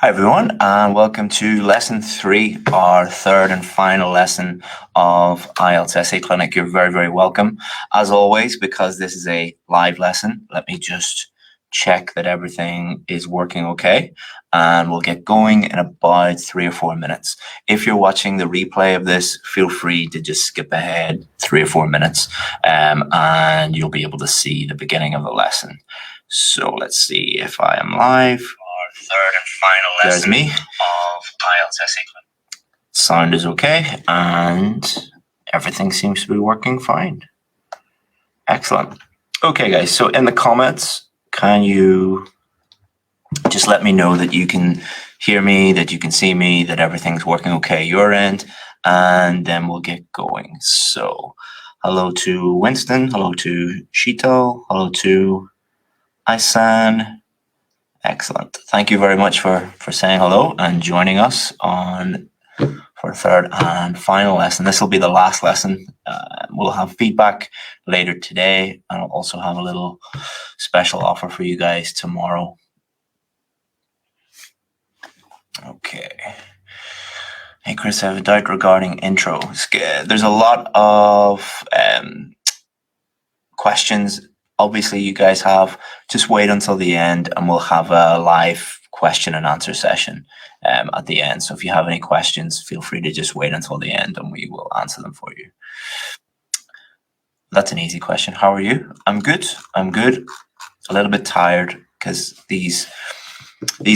Hi everyone, and welcome to lesson 3, our third and final lesson of Ielts Essay Clinic. You're very, very welcome. As always, because this is a live lesson, let me just check that everything is working okay, and we'll get going in about 3 or 4 minutes. If you're watching the replay of this, feel free to just skip ahead 3 or 4 minutes, and you'll be able to see the beginning of the lesson. So let's see if I am live. Third and final lesson. There's me. Of Ielts Essay Clinic. Sound is okay, and everything seems to be working fine. Excellent. Okay, guys, so in the comments, can you just let me know that you can hear me, that you can see me, that everything's working okay your end, and then we'll get going. So hello to Winston, hello to Shito, hello to Isan. Excellent. Thank you very much for saying hello and joining us for a third and final lesson. This will be the last lesson. We'll have feedback later today, and I'll also have a little special offer for you guys tomorrow. Okay. Hey, Chris, I have a doubt regarding intro. There's a lot of questions. Obviously, you guys have. Just wait until the end, and we'll have a live question and answer session at the end. So if you have any questions, feel free to just wait until the end, and we will answer them for you. That's an easy question. How are you? I'm good. I'm good. A little bit tired because these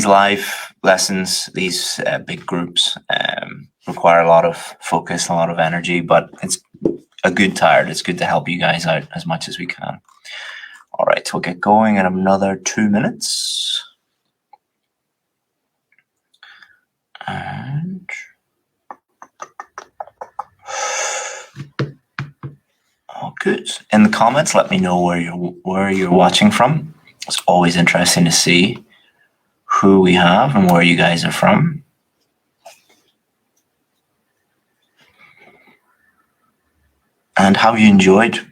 live lessons, these big groups require a lot of focus, a lot of energy, but it's a good tired. It's good to help you guys out as much as we can. All right, we'll get going in another 2 minutes. And oh, good. In the comments, let me know where you're watching from. It's always interesting to see who we have and where you guys are from. And how have you enjoyed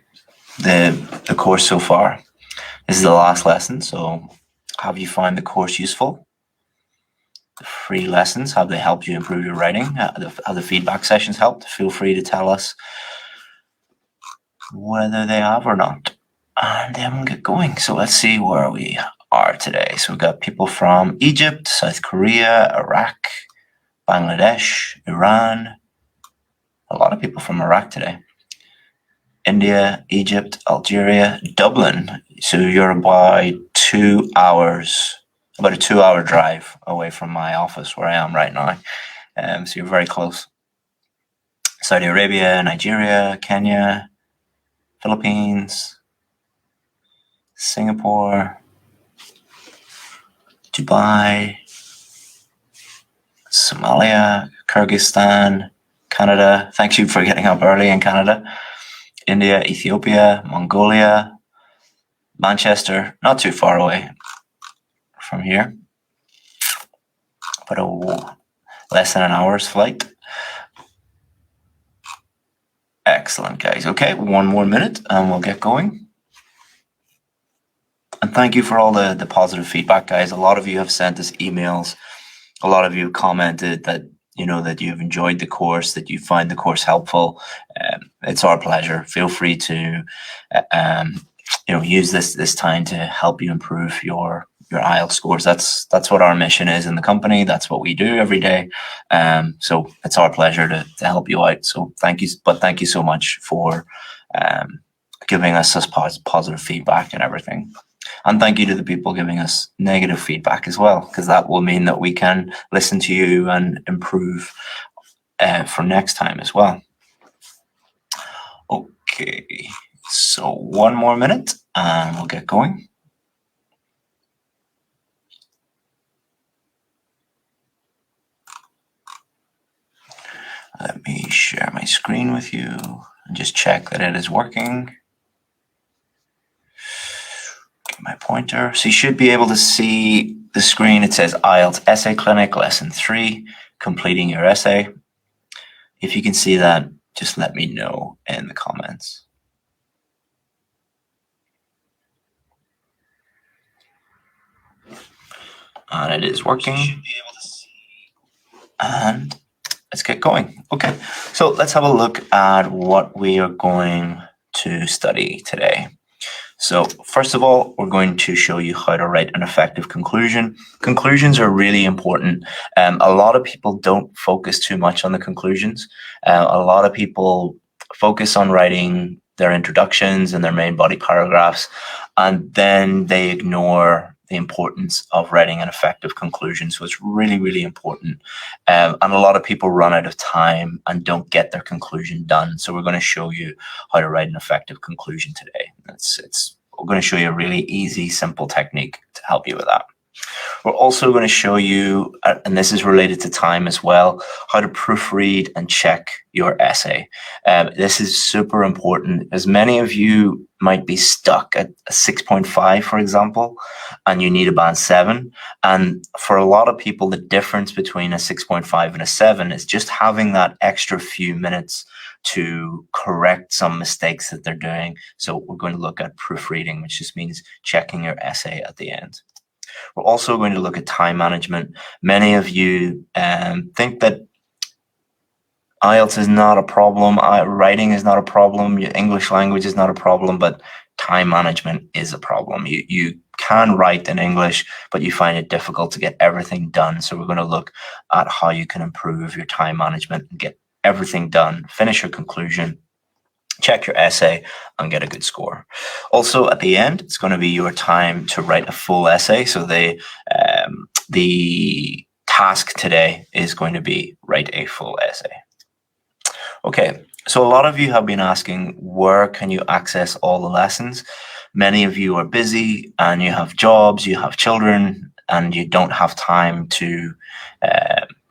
the course so far? This is the last lesson, so have you found the course useful? The free lessons, have they helped you improve your writing? Have the feedback sessions helped? Feel free to tell us whether they have or not. And then we'll get going. So let's see where we are today. So we've got people from Egypt, South Korea, Iraq, Bangladesh, Iran. A lot of people from Iraq today. India, Egypt, Algeria, Dublin. So you're about 2 hours, about a 2-hour drive away from my office where I am right now. So you're very close. Saudi Arabia, Nigeria, Kenya, Philippines, Singapore, Dubai, Somalia, Kyrgyzstan, Canada. Thank you for getting up early in Canada. India, Ethiopia, Mongolia, Manchester, not too far away from here, but less than an hour's flight. Excellent, guys. Okay, 1 more minute and we'll get going. And thank you for all the positive feedback, guys. A lot of you have sent us emails. A lot of you have commented that that you've enjoyed the course, that you find the course helpful. It's our pleasure. Feel free to use this time to help you improve your IELTS scores. That's what our mission is in the company. That's what we do every day. So it's our pleasure to help you out. So thank you. But thank you so much for giving us this positive feedback and everything. And thank you to the people giving us negative feedback as well, because that will mean that we can listen to you and improve for next time as well. Okay, so 1 more minute and we'll get going. Let me share my screen with you and just check that it is working. Get my pointer. So you should be able to see the screen. It says Ielts Essay Clinic, Lesson 3, completing your essay. If you can see that, just let me know in the comments. And it is working. You should be able to And let's get going. Okay, so let's have a look at what we are going to study today. So first of all, we're going to show you how to write an effective conclusion. Conclusions are really important. A lot of people don't focus too much on the conclusions. A lot of people focus on writing their introductions and their main body paragraphs, and then they ignore the importance of writing an effective conclusion. So it's really, really important. And a lot of people run out of time and don't get their conclusion done. So we're going to show you how to write an effective conclusion today. We're going to show you a really easy, simple technique to help you with that. We're also going to show you, and this is related to time as well, how to proofread and check your essay. This is super important, as many of you might be stuck at a 6.5, for example, and you need a band 7. And for a lot of people, the difference between a 6.5 and a 7 is just having that extra few minutes to correct some mistakes that they're doing. So we're going to look at proofreading, which just means checking your essay at the end. We're also going to look at time management. Many of you think that IELTS is not a problem, writing is not a problem, your English language is not a problem, but time management is a problem. You can write in English, but you find it difficult to get everything done. So we're going to look at how you can improve your time management and get everything done, finish your conclusion, check your essay, and get a good score. Also, at the end, it's going to be your time to write a full essay. So the task today is going to be write a full essay. Okay, so a lot of you have been asking, where can you access all the lessons? Many of you are busy and you have jobs, you have children, and you don't have time to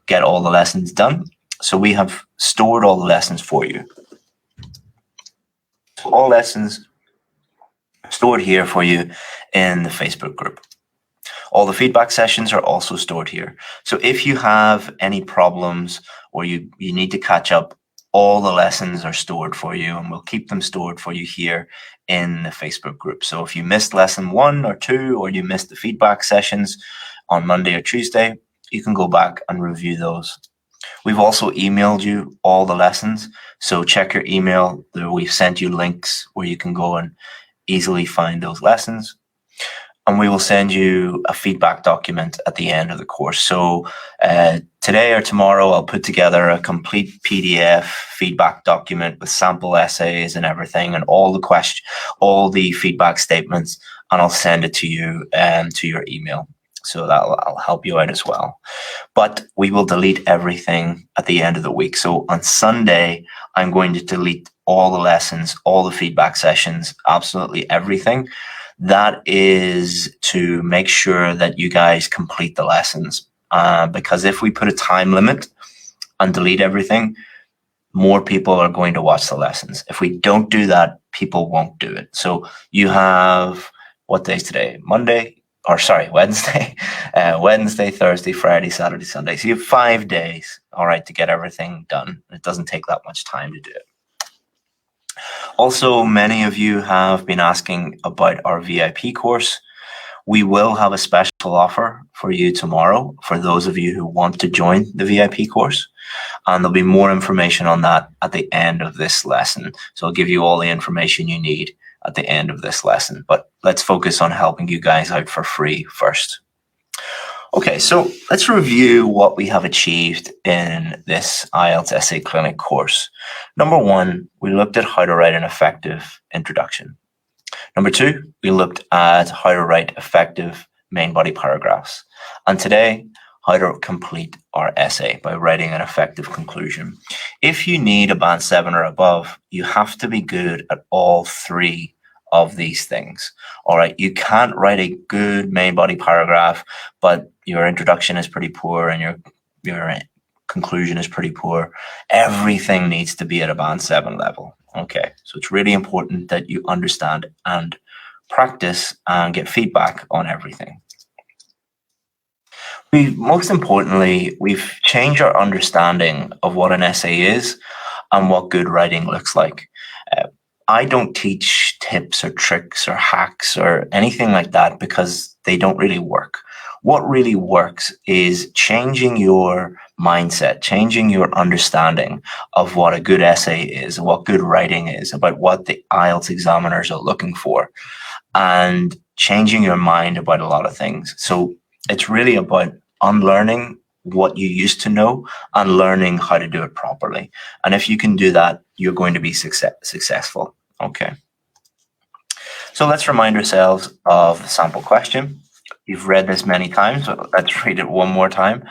get all the lessons done. So we have stored all the lessons for you. All lessons stored here for you in the Facebook group. All the feedback sessions are also stored here. So if you have any problems or you need to catch up, all the lessons are stored for you, and we'll keep them stored for you here in the Facebook group. So if you missed lesson 1 or 2, or you missed the feedback sessions on Monday or Tuesday, you can go back and review those. We've also emailed you all the lessons, so check your email. We've sent you links where you can go and easily find those lessons. And we will send you a feedback document at the end of the course. So today or tomorrow, I'll put together a complete PDF feedback document with sample essays and everything, and all the feedback statements, and I'll send it to you to your email. So I'll help you out as well. But we will delete everything at the end of the week. So on Sunday, I'm going to delete all the lessons, all the feedback sessions, absolutely everything. That is to make sure that you guys complete the lessons. Because if we put a time limit and delete everything, more people are going to watch the lessons. If we don't do that, people won't do it. So you have, what day is today? Wednesday. Wednesday, Thursday, Friday, Saturday, Sunday. So you have 5 days, all right, to get everything done. It doesn't take that much time to do it. Also, many of you have been asking about our VIP course. We will have a special offer for you tomorrow for those of you who want to join the VIP course. And there'll be more information on that at the end of this lesson. So I'll give you all the information you need at the end of this lesson. But let's focus on helping you guys out for free first. Okay, so let's review what we have achieved in this IELTS Essay Clinic course. Number 1, we looked at how to write an effective introduction. Number 2, we looked at how to write effective main body paragraphs. And today, how to complete our essay by writing an effective conclusion. If you need a band 7 or above, you have to be good at all 3 of these things. All right, you can't write a good main body paragraph, but your introduction is pretty poor and your conclusion is pretty poor. Everything needs to be at a band 7 level. Okay, so it's really important that you understand and practice and get feedback on everything. Most importantly, we've changed our understanding of what an essay is and what good writing looks like. I don't teach tips or tricks or hacks or anything like that because they don't really work. what really works is changing your mindset, changing your understanding of what a good essay is, what good writing is, about what the IELTS examiners are looking for, and changing your mind about a lot of things. So it's really about unlearning what you used to know and learning how to do it properly. And if you can do that, you're going to be successful. Okay. So let's remind ourselves of the sample question. You've read this many times, but let's read it one more time.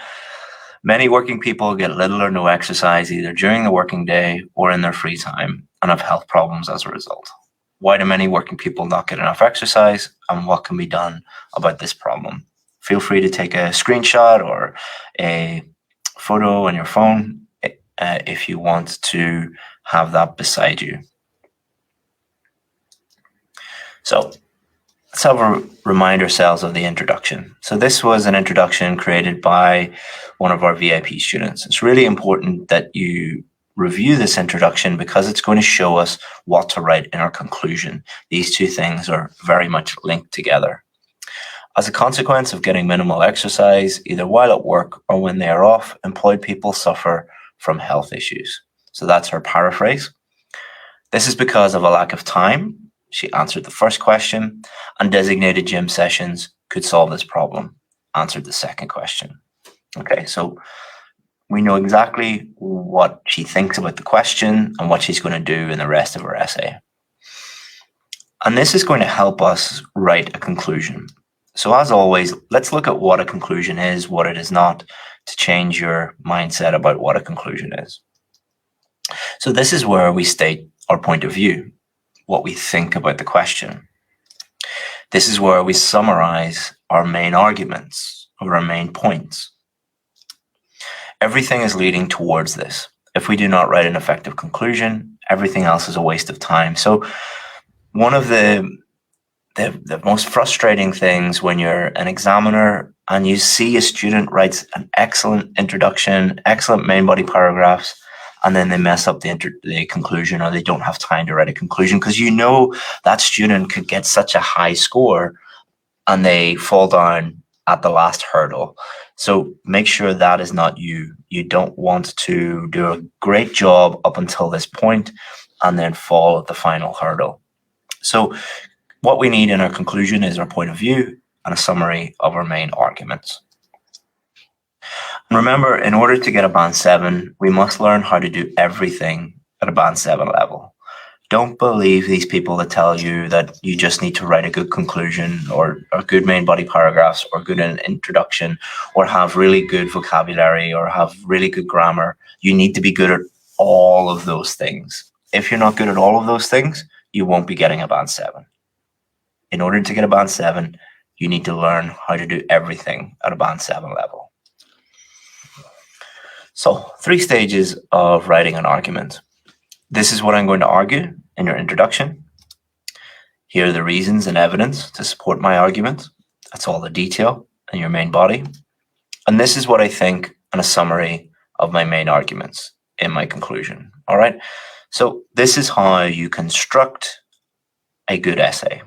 Many working people get little or no exercise either during the working day or in their free time and have health problems as a result. Why do many working people not get enough exercise, and what can be done about this problem? Feel free to take a screenshot or a photo on your phone if you want to have that beside you. So let's have a remind ourselves of the introduction. So this was an introduction created by one of our VIP students. It's really important that you review this introduction because it's going to show us what to write in our conclusion. These two things are very much linked together. As a consequence of getting minimal exercise, either while at work or when they are off, employed people suffer from health issues. So that's her paraphrase. This is because of a lack of time. She answered the first question, and designated gym sessions could solve this problem. Answered the second question. Okay, so we know exactly what she thinks about the question and what she's going to do in the rest of her essay. And this is going to help us write a conclusion. So as always, let's look at what a conclusion is, what it is not, to change your mindset about what a conclusion is. So this is where we state our point of view, what we think about the question. This is where we summarize our main arguments or our main points. Everything is leading towards this. If we do not write an effective conclusion, everything else is a waste of time. So one of the most frustrating things when you're an examiner and you see a student writes an excellent introduction, excellent main body paragraphs, and then they mess up the conclusion, or they don't have time to write a conclusion, because you know that student could get such a high score and they fall down at the last hurdle. So make sure that is not you. You don't want to do a great job up until this point and then fall at the final hurdle. So what we need in our conclusion is our point of view and a summary of our main arguments. And remember, in order to get a band 7, we must learn how to do everything at a band 7 level. Don't believe these people that tell you that you just need to write a good conclusion or good main body paragraphs or good introduction or have really good vocabulary or have really good grammar. You need to be good at all of those things. If you're not good at all of those things, you won't be getting a band 7. In order to get a band 7, you need to learn how to do everything at a band 7 level. So 3 stages of writing an argument. This is what I'm going to argue in your introduction. Here are the reasons and evidence to support my argument. That's all the detail in your main body. And this is what I think and a summary of my main arguments in my conclusion. All right. So this is how you construct a good essay.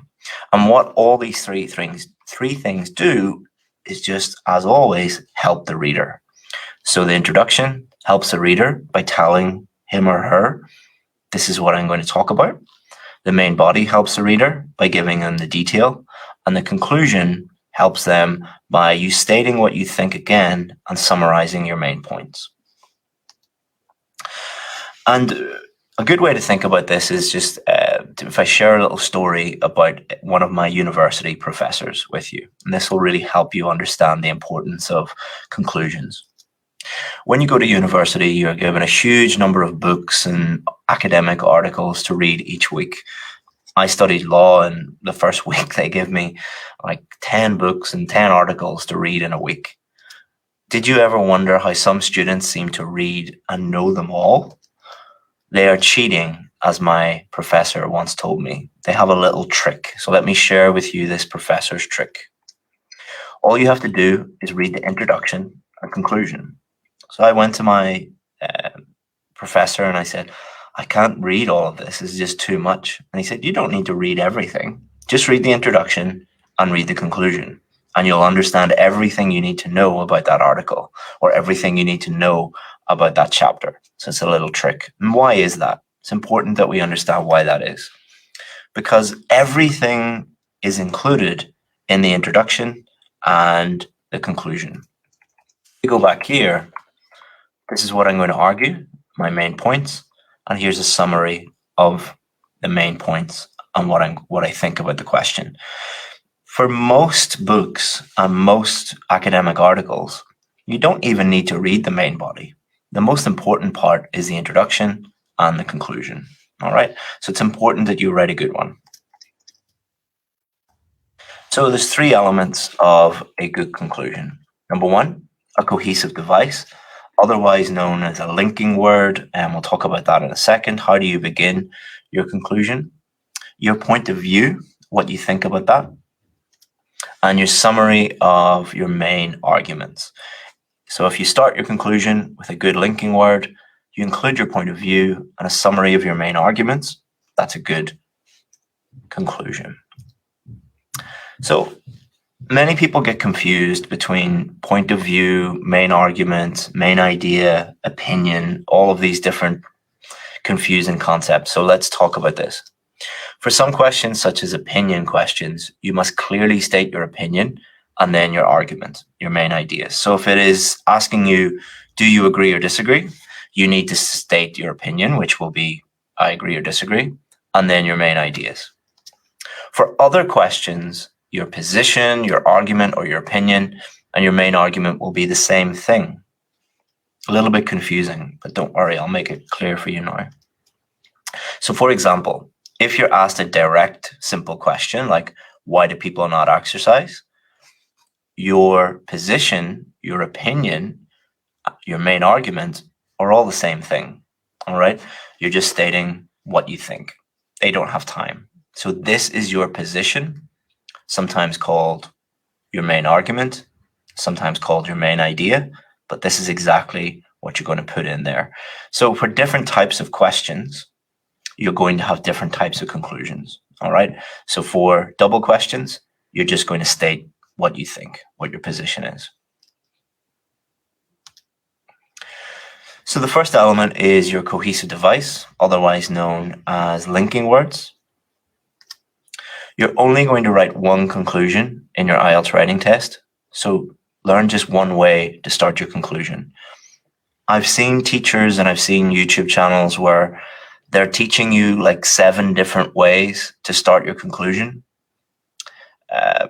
And what all these three things do is just, as always, help the reader. So the introduction helps the reader by telling him or her, this is what I'm going to talk about. The main body helps the reader by giving them the detail. And the conclusion helps them by you stating what you think again and summarizing your main points. And a good way to think about this is just if I share a little story about one of my university professors with you. And this will really help you understand the importance of conclusions. When you go to university, you're given a huge number of books and academic articles to read each week. I studied law, and the first week they give me like 10 books and 10 articles to read in a week. Did you ever wonder how some students seem to read and know them all? They are cheating, as my professor once told me. They have a little trick. So let me share with you this professor's trick. All you have to do is read the introduction and conclusion. So I went to my professor and I said, I can't read all of this. It's just too much. And he said, you don't need to read everything. Just read the introduction and read the conclusion. and you'll understand everything you need to know about that article or everything you need to know about that chapter. So it's a little trick. And why is that? It's important that we understand why that is. Because everything is included in the introduction and the conclusion. If we go back here, this is what I'm going to argue, my main points, and here's a summary of the main points and what I think about the question. For most books and most academic articles, you don't even need to read the main body. The most important part is the introduction and the conclusion. All right. So it's important that you write a good one. So there's three elements of a good conclusion. Number one, a cohesive device, otherwise known as a linking word. And we'll talk about that in a second. How do you begin your conclusion? Your point of view, what you think about that, and your summary of your main arguments. So if you start your conclusion with a good linking word, you include your point of view and a summary of your main arguments, that's a good conclusion. So many people get confused between point of view, main argument, main idea, opinion, all of these different confusing concepts. So let's talk about this. For some questions, such as opinion questions, you must clearly state your opinion and then your argument, your main ideas. So if it is asking you, do you agree or disagree? You need to state your opinion, which will be, I agree or disagree, and then your main ideas. For other questions, your position, your argument, or your opinion, and your main argument will be the same thing. A little bit confusing, but don't worry, I'll make it clear for you now. So for example, if you're asked a direct, simple question like, why do people not exercise? Your position, your opinion, your main argument are all the same thing. All right. You're just stating what you think. They don't have time. So this is your position, sometimes called your main argument, sometimes called your main idea, but this is exactly what you're going to put in there. So for different types of questions, you're going to have different types of conclusions. All right. So for double questions, you're just going to state what you think, what your position is. So the first element is your cohesive device, otherwise known as linking words. You're only going to write one conclusion in your IELTS writing test. So learn just one way to start your conclusion. I've seen teachers and I've seen YouTube channels where they're teaching you like 7 different ways to start your conclusion.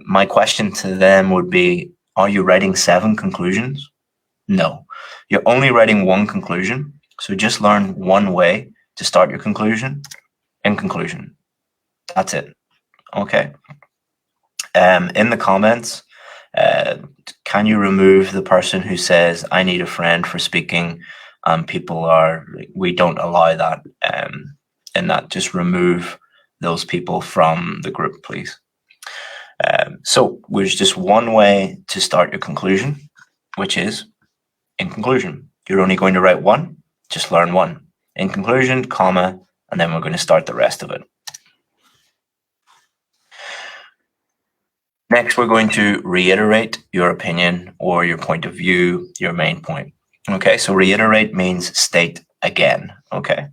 My question to them would be, are you writing 7 conclusions? No, you're only writing one conclusion. So just learn one way to start your conclusion. In conclusion, that's it. Okay. In the comments, can you remove the person who says, I need a friend for speaking? We don't allow that. And that just remove those people from the group, please. So there's just one way to start your conclusion, which is in conclusion. You're only going to write one, just learn one. In conclusion, comma, and then we're going to start the rest of it. Next, we're going to reiterate your opinion or your point of view, your main point. Okay, so reiterate means state again. Okay.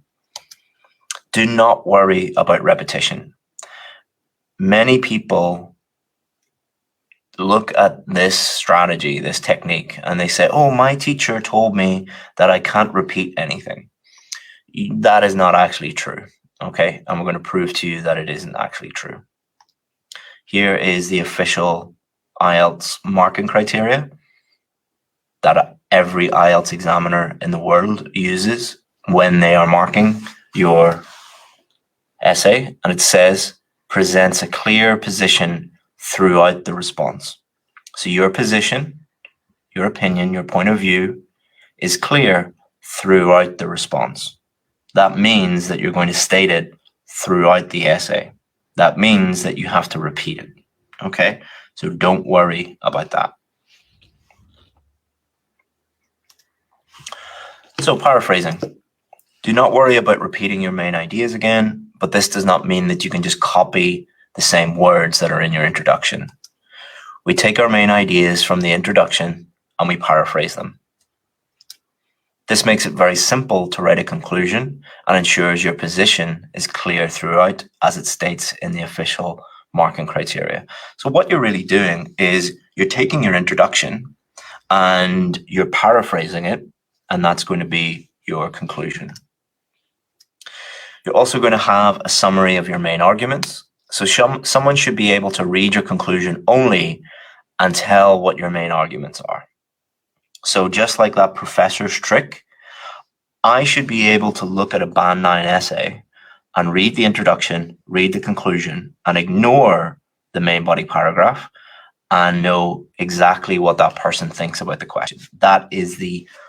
Do not worry about repetition. Many people look at this strategy, this technique, and they say, oh, my teacher told me that I can't repeat anything. That is not actually true. Okay, and we're going to prove to you that it isn't actually true. Here is the official IELTS marking criteria that every IELTS examiner in the world uses when they are marking your essay. And it says, presents a clear position throughout the response. So your position, your opinion, your point of view is clear throughout the response. That means that you're going to state it throughout the essay. That means that you have to repeat it. Okay, so don't worry about that. So paraphrasing, do not worry about repeating your main ideas again, but this does not mean that you can just copy the same words that are in your introduction. We take our main ideas from the introduction and we paraphrase them. This makes it very simple to write a conclusion and ensures your position is clear throughout, as it states in the official marking criteria. So what you're really doing is you're taking your introduction and you're paraphrasing it, and that's going to be your conclusion. You're also going to have a summary of your main arguments. So someone should be able to read your conclusion only and tell what your main arguments are. So just like that professor's trick, I should be able to look at a Band 9 essay and read the introduction, read the conclusion, and ignore the main body paragraph and know exactly what that person thinks about the question. That is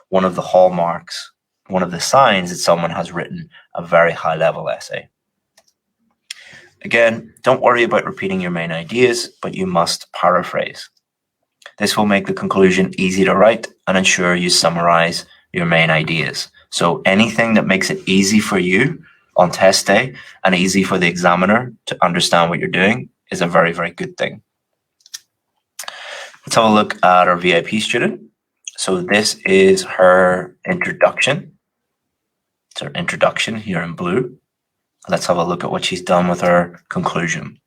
one of the hallmarks, one of the signs that someone has written a very high-level essay. Again, don't worry about repeating your main ideas, but you must paraphrase. This will make the conclusion easy to write and ensure you summarize your main ideas. So anything that makes it easy for you on test day and easy for the examiner to understand what you're doing is a very, very good thing. Let's have a look at our VIP student. So this is her introduction. It's her introduction here in blue. Let's have a look at what she's done with her conclusion.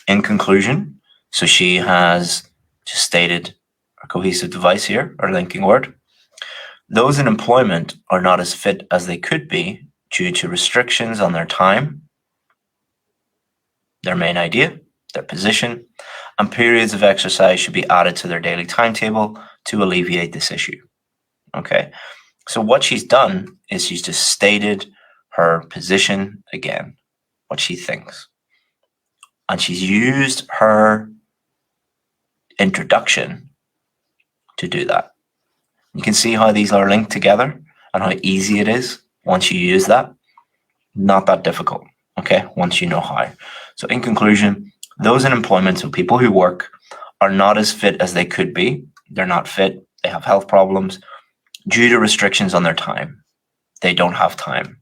In conclusion, so she has just stated our cohesive device here, our linking word. Those in employment are not as fit as they could be due to restrictions on their time, their main idea, their position, and periods of exercise should be added to their daily timetable to alleviate this issue. Okay, so what she's done is she's just stated her position again, what she thinks. And she's used her introduction to do that. You can see how these are linked together and how easy it is once you use that. Not that difficult, okay, once you know how. So in conclusion, those in employment, so people who work, are not as fit as they could be. They're not fit. They have health problems due to restrictions on their time. They don't have time.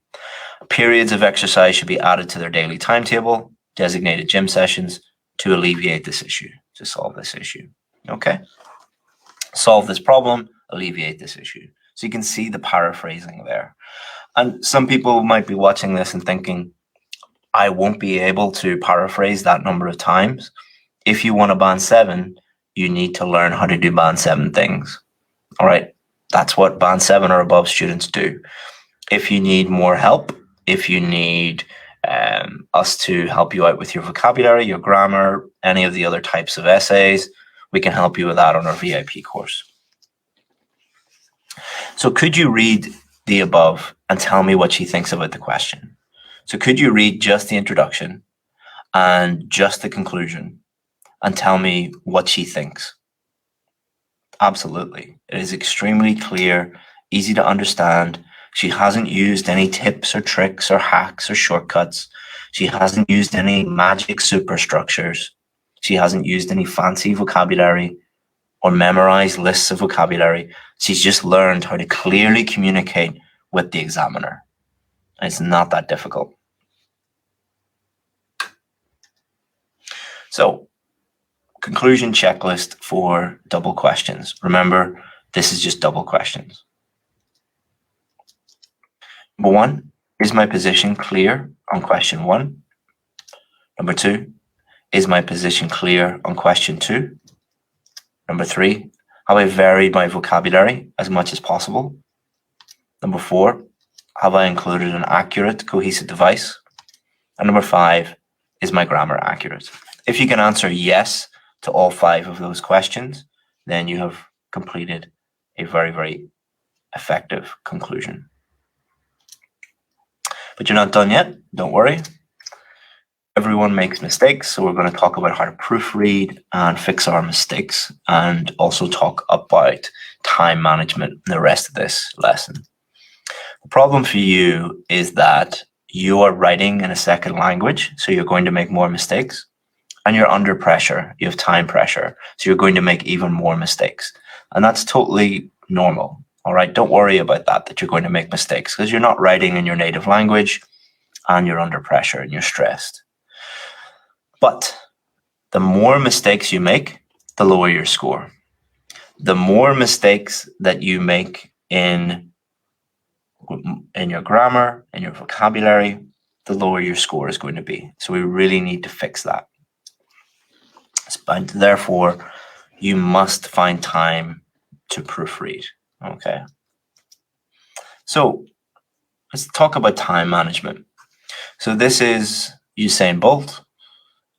Periods of exercise should be added to their daily timetable, designated gym sessions to alleviate this issue, to solve this issue. Okay? Solve this problem, alleviate this issue. So you can see the paraphrasing there. And some people might be watching this and thinking, I won't be able to paraphrase that number of times. If you want a Band 7, you need to learn how to do Band 7 things. All right? That's what Band 7 or above students do. If you need more help, if you need us to help you out with your vocabulary, your grammar, any of the other types of essays, we can help you with that on our VIP course. So could you read the above and tell me what she thinks about the question? So could you read just the introduction and just the conclusion and tell me what she thinks? Absolutely. It is extremely clear, easy to understand. She hasn't used any tips or tricks or hacks or shortcuts. She hasn't used any magic superstructures. She hasn't used any fancy vocabulary or memorized lists of vocabulary. She's just learned how to clearly communicate with the examiner. It's not that difficult. So, conclusion checklist for double questions. Remember, this is just double questions. Number 1, is my position clear on question 1? Number 2, is my position clear on question 2? Number 3, have I varied my vocabulary as much as possible? Number 4, have I included an accurate, cohesive device? And number 5, is my grammar accurate? If you can answer yes to all 5 of those questions, then you have completed a very, very effective conclusion. But you're not done yet. Don't worry. Everyone makes mistakes, so we're going to talk about how to proofread and fix our mistakes, and also talk about time management in the rest of this lesson. The problem for you is that you are writing in a second language, so you're going to make more mistakes, and you're under pressure. You have time pressure, so you're going to make even more mistakes, and that's totally normal. All right, don't worry about that you're going to make mistakes, because you're not writing in your native language and you're under pressure and you're stressed. But the more mistakes you make, the lower your score. The more mistakes that you make in your grammar, in your vocabulary, the lower your score is going to be. So we really need to fix that. And therefore, you must find time to proofread. Okay. So let's talk about time management. So this is Usain Bolt.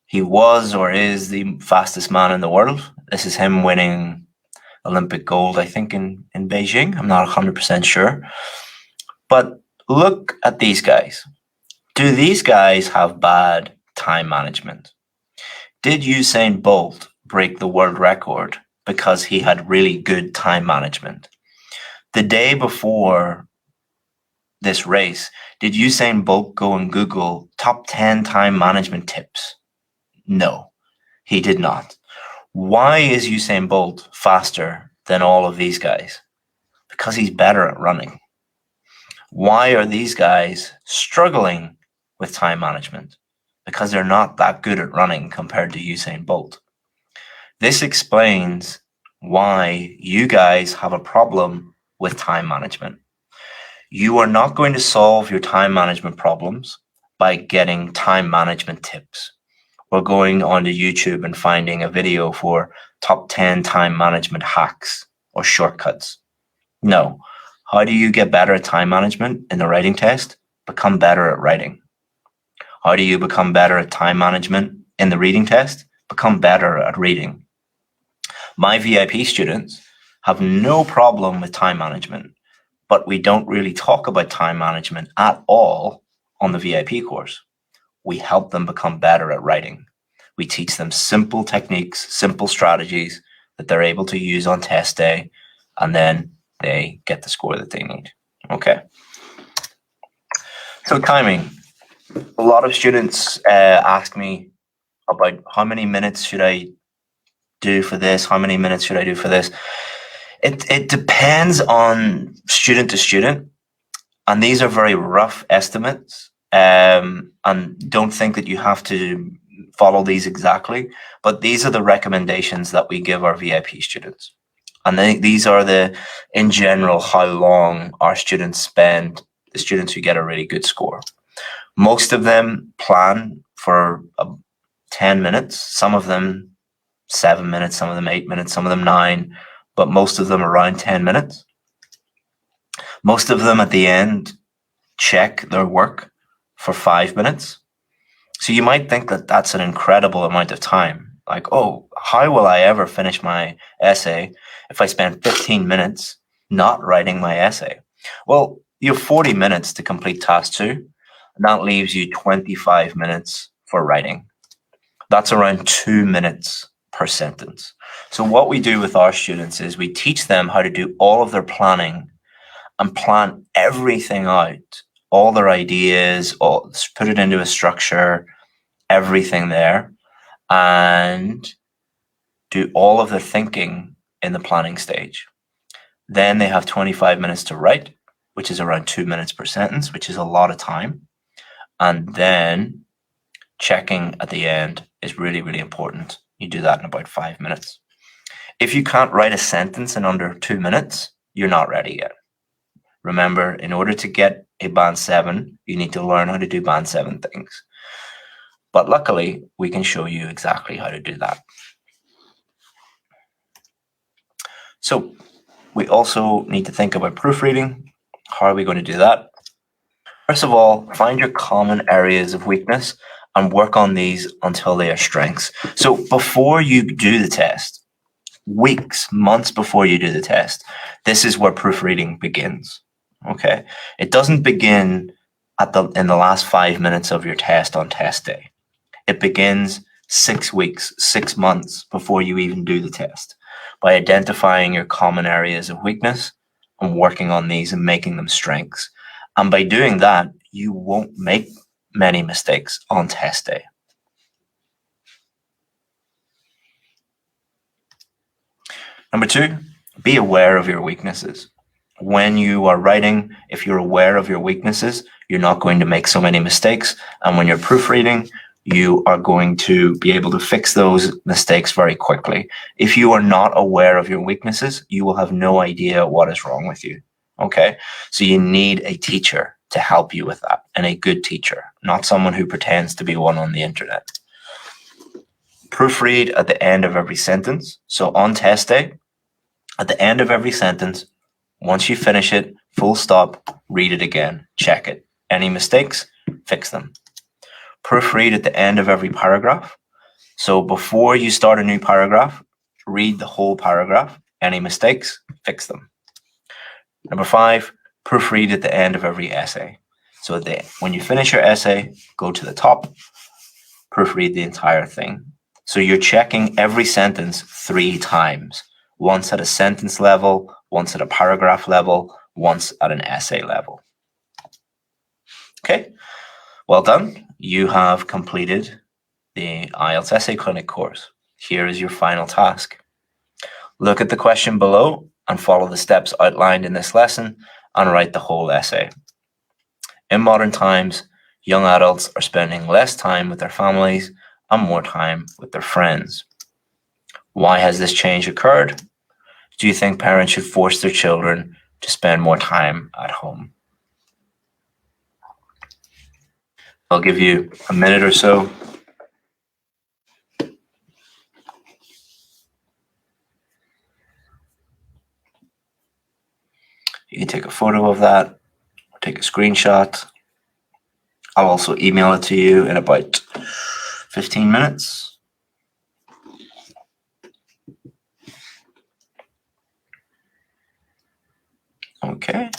He was or is the fastest man in the world. This is him winning Olympic gold, I think, in Beijing. I'm not 100% sure. But look at these guys. Do these guys have bad time management? Did Usain Bolt break the world record because he had really good time management? The day before this race, did Usain Bolt go and Google top 10 time management tips? No, he did not. Why is Usain Bolt faster than all of these guys? Because he's better at running. Why are these guys struggling with time management? Because they're not that good at running compared to Usain Bolt. This explains why you guys have a problem with time management. You are not going to solve your time management problems by getting time management tips or going onto YouTube and finding a video for top 10 time management hacks or shortcuts. No. How do you get better at time management in the writing test? Become better at writing. How do you become better at time management in the reading test? Become better at reading. My VIP students have no problem with time management, but we don't really talk about time management at all on the VIP course. We help them become better at writing. We teach them simple techniques, simple strategies that they're able to use on test day, and then they get the score that they need. Okay. So timing. A lot of students ask me about how many minutes should I do for this? How many minutes should I do for this? It depends on student to student. And these are very rough estimates. And don't think that you have to follow these exactly. But these are the recommendations that we give our VIP students. And these are in general, how long our students spend, the students who get a really good score. Most of them plan for 10 minutes, some of them 7 minutes, some of them 8 minutes, some of them 9, but most of them around 10 minutes. Most of them at the end check their work for 5 minutes. So you might think that that's an incredible amount of time. Like, oh, how will I ever finish my essay if I spend 15 minutes not writing my essay? Well, you have 40 minutes to complete task 2, and that leaves you 25 minutes for writing. That's around 2 minutes per sentence. So what we do with our students is we teach them how to do all of their planning and plan everything out, all their ideas, put it into a structure, everything there, and do all of the thinking in the planning stage. Then they have 25 minutes to write, which is around 2 minutes per sentence, which is a lot of time. And then checking at the end is really, really important. You do that in about 5 minutes. If you can't write a sentence in under 2 minutes, you're not ready yet. Remember, in order to get a band 7, you need to learn how to do band 7 things. But luckily, we can show you exactly how to do that. So we also need to think about proofreading. How are we going to do that? First of all, find your common areas of weakness and work on these until they are strengths. So before you do the test, weeks, months before you do the test, this is where proofreading begins. Okay. It doesn't begin in the last 5 minutes of your test on test day. It begins 6 weeks, 6 months before you even do the test, by identifying your common areas of weakness and working on these and making them strengths. And by doing that, you won't make many mistakes on test day. Number 2, be aware of your weaknesses. When you are writing, if you're aware of your weaknesses, you're not going to make so many mistakes. And when you're proofreading, you are going to be able to fix those mistakes very quickly. If you are not aware of your weaknesses, you will have no idea what is wrong with you. Okay, so you need a teacher to help you with that, and a good teacher, not someone who pretends to be one on the internet. Proofread at the end of every sentence. So on test day, at the end of every sentence, once you finish it, full stop, read it again, check it. Any mistakes, fix them. Proofread at the end of every paragraph. So before you start a new paragraph, read the whole paragraph. Any mistakes, fix them. Number 5, proofread at the end of every essay. So when you finish your essay, go to the top, proofread the entire thing. So you're checking every sentence 3 times, once at a sentence level, once at a paragraph level, once at an essay level. Okay, well done. You have completed the IELTS Essay Clinic course. Here is your final task. Look at the question below and follow the steps outlined in this lesson and write the whole essay. In modern times, young adults are spending less time with their families and more time with their friends. Why has this change occurred? Do you think parents should force their children to spend more time at home? I'll give you a minute or so. You can take a photo of that, or take a screenshot. I'll also email it to you in about 15 minutes. Okay.